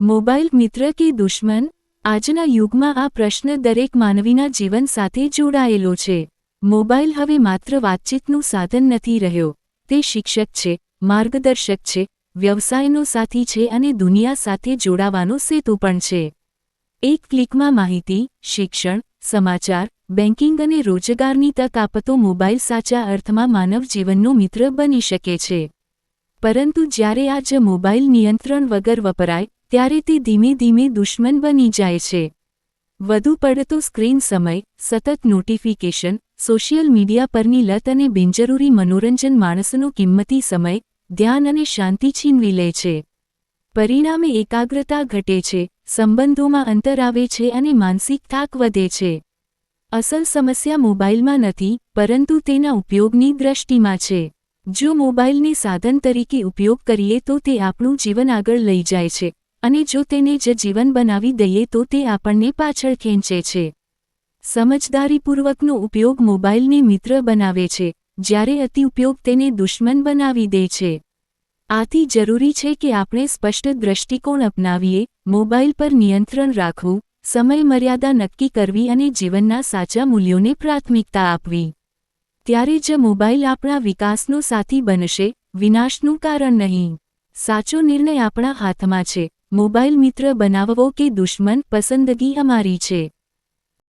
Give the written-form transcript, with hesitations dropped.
Mobile મિત્ર કે દુશ્મન? આજના યુગમાં આ પ્રશ્ન દરેક માનવીના જીવન સાથે જોડાયેલો છે. મોબાઈલ હવે માત્ર વાતચીતનું સાધન નથી રહ્યો, તે શિક્ષક છે, માર્ગદર્શક છે, વ્યવસાયનો સાથી છે અને દુનિયા સાથે જોડાવાનો સેતુ પણ છે. એક ક્લિકમાં માહિતી, શિક્ષણ, સમાચાર, બેન્કિંગ અને રોજગારની તક આપતો મોબાઈલ સાચા અર્થમાં માનવ જીવનનો મિત્ર બની શકે છે. પરંતુ જ્યારે આ જ મોબાઈલ નિયંત્રણ વગર વપરાય, ત્યારે તે ધીમે ધીમે દુશ્મન બની જાય છે. વધુ પડતો સ્ક્રીન સમય, સતત નોટિફિકેશન, સોશિયલ મીડિયા પરની લત અને બિનજરૂરી મનોરંજન માણસનો કિંમતી સમય, ધ્યાન અને શાંતિ છીનવી લે છે. પરિણામે એકાગ્રતા ઘટે છે, સંબંધોમાં અંતર આવે છે અને માનસિક થાક વધે છે. અસલ સમસ્યા મોબાઈલમાં નથી, પરંતુ તેના ઉપયોગની દ્રષ્ટિમાં છે. જો મોબાઈલને સાધન તરીકે ઉપયોગ કરીએ તો તે આપણું જીવન આગળ લઈ જાય છે, અને જો તેને જ જીવન બનાવી દઈએ તો તે આપણને પાછળ ખેંચે છે. સમજદારીપૂર્વકનો ઉપયોગ મોબાઈલને મિત્ર બનાવે છે, જ્યારે અતિ ઉપયોગ તેને દુશ્મન બનાવી દે છે. આથી જરૂરી છે કે આપણે સ્પષ્ટ દૃષ્ટિકોણ અપનાવીએ, મોબાઈલ પર નિયંત્રણ રાખવું, સમય મર્યાદા નક્કી કરવી અને જીવનના સાચા મૂલ્યોને પ્રાથમિકતા આપવી. ત્યારે જ મોબાઈલ આપણા વિકાસનો સાથી બનશે, વિનાશનું કારણ નહીં. સાચો નિર્ણય આપણા હાથમાં છે. મોબાઈલ મિત્ર બનાવવો કે દુશ્મન, પસંદગી અમારી છે.